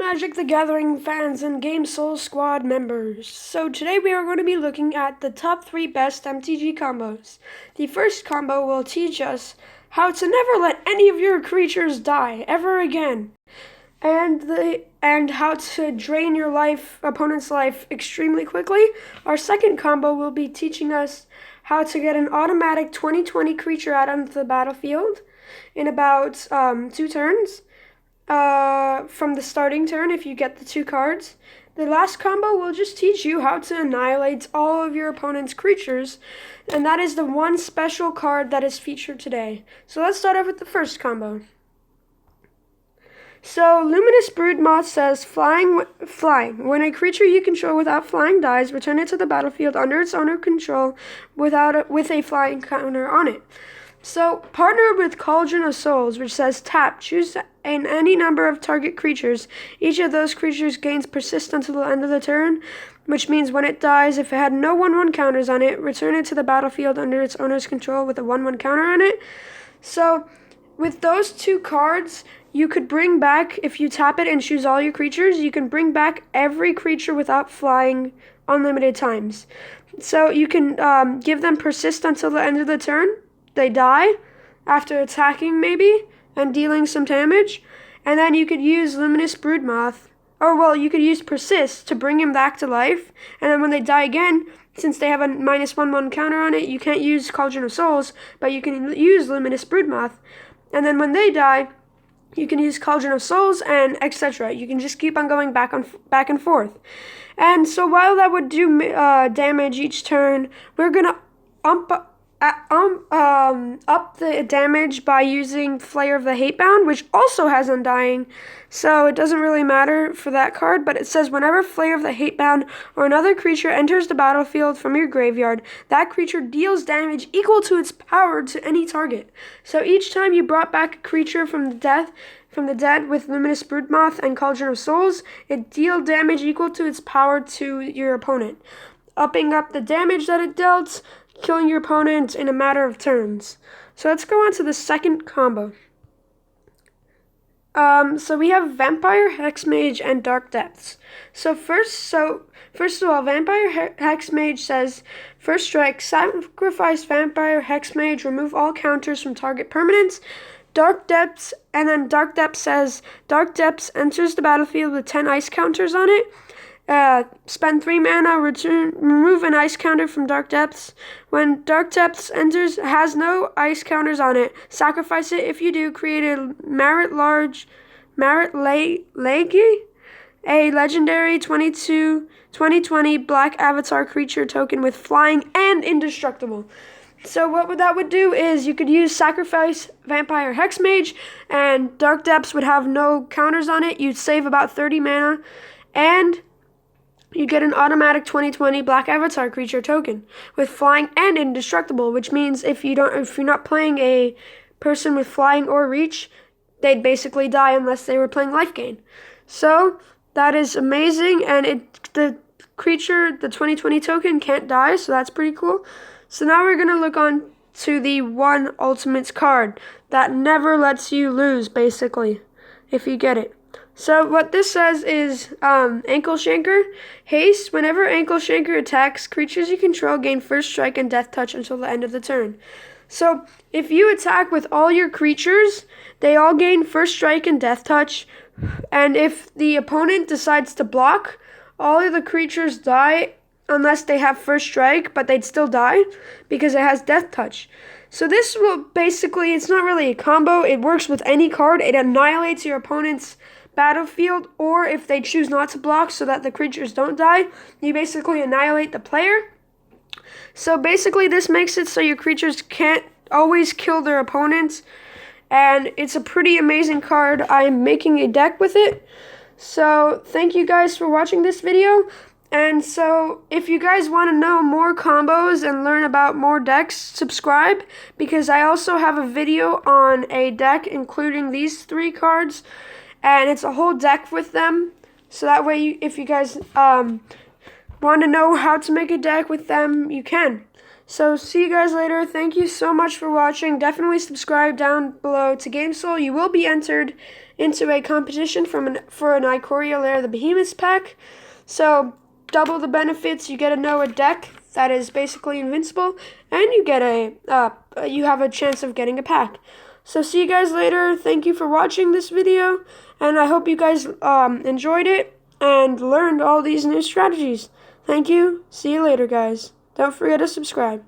Magic the Gathering fans and Game Soul Squad members. So today we are going to be looking at the top 3 best MTG combos. The first combo will teach us how to never let any of your creatures die ever again. And how to drain your opponent's life extremely quickly. Our second combo will be teaching us how to get an automatic 20/20 creature out onto the battlefield in about 2 turns. From the starting turn if you get the 2 cards. The last combo will just teach you how to annihilate all of your opponent's creatures, and that is the one special card that is featured today. So let's start off with the first combo. So Luminous Broodmoth says, flying. When a creature you control without flying dies, return it to the battlefield under its owner control with a flying counter on it. So, partner with Cauldron of Souls, which says tap, choose any number of target creatures. Each of those creatures gains persist until the end of the turn, which means when it dies, if it had no 1/1 counters on it, return it to the battlefield under its owner's control with a 1/1 counter on it. So, with those 2 cards, you could bring back, if you tap it and choose all your creatures, you can bring back every creature without flying unlimited times. So, you can give them persist until the end of the turn. They die after attacking maybe and dealing some damage, and then you could use Luminous Broodmoth, you could use Persist to bring him back to life, and then when they die again, since they have a -1/1 counter on it, you can't use Cauldron of Souls, but you can use Luminous Broodmoth, and then when they die, you can use Cauldron of Souls and etc. You can just keep on going back and forth. And so while that would do damage each turn, we're gonna up the damage by using Flayer of the Hatebound, which also has Undying, so it doesn't really matter for that card, but it says whenever Flayer of the Hatebound or another creature enters the battlefield from your graveyard, that creature deals damage equal to its power to any target. So each time you brought back a creature from the dead with Luminous Broodmoth and Cauldron of Souls, it deals damage equal to its power to your opponent, upping up the damage that it dealt, killing your opponent in a matter of turns. So let's go on to the second combo. So we have Vampire Hexmage and Dark Depths. So first of all, Vampire Hexmage says, first strike, sacrifice Vampire Hexmage, remove all counters from target permanents. Dark Depths says, Dark Depths enters the battlefield with 10 ice counters on it. Spend 3 mana, remove an ice counter from Dark Depths. When Dark Depths enters, has no ice counters on it, sacrifice it. If you do, create a Marit Lagi, a legendary 2020 black avatar creature token with flying and indestructible. So what that would do is you could use Sacrifice Vampire Hexmage, and Dark Depths would have no counters on it. You'd save about 30 mana, and you get an automatic 20/20 black avatar creature token with flying and indestructible, which means if you're not playing a person with flying or reach, they'd basically die unless they were playing life gain. So that is amazing, and the creature, the 20/20 token, can't die, so that's pretty cool. So now we're gonna look on to the one ultimate card that never lets you lose, basically, if you get it. So what this says is Ankle Shanker. Haste. Whenever Ankle Shanker attacks, creatures you control gain first strike and death touch until the end of the turn. So if you attack with all your creatures, they all gain first strike and death touch. And if the opponent decides to block, all of the creatures die unless they have first strike, but they'd still die because it has death touch. So this will basically, it's not really a combo. It works with any card. It annihilates your opponent's battlefield, or if they choose not to block so that the creatures don't die, you basically annihilate the player. So basically this makes it so your creatures can't always kill their opponents, and it's a pretty amazing card. I'm making a deck with it. So thank you guys for watching this video. And so if you guys want to know more combos and learn about more decks, subscribe, because I also have a video on a deck including these 3 cards, and it's a whole deck with them. So that way, if you guys want to know how to make a deck with them, you can. So see you guys later. Thank you so much for watching. Definitely subscribe down below to Game Soul. You will be entered into a competition for an Ikoria Lair of the Behemoths pack. So double the benefits. You get a Noah deck that is basically invincible, and you get you have a chance of getting a pack. So see you guys later. Thank you for watching this video, and I hope you guys enjoyed it and learned all these new strategies. Thank you. See you later, guys. Don't forget to subscribe.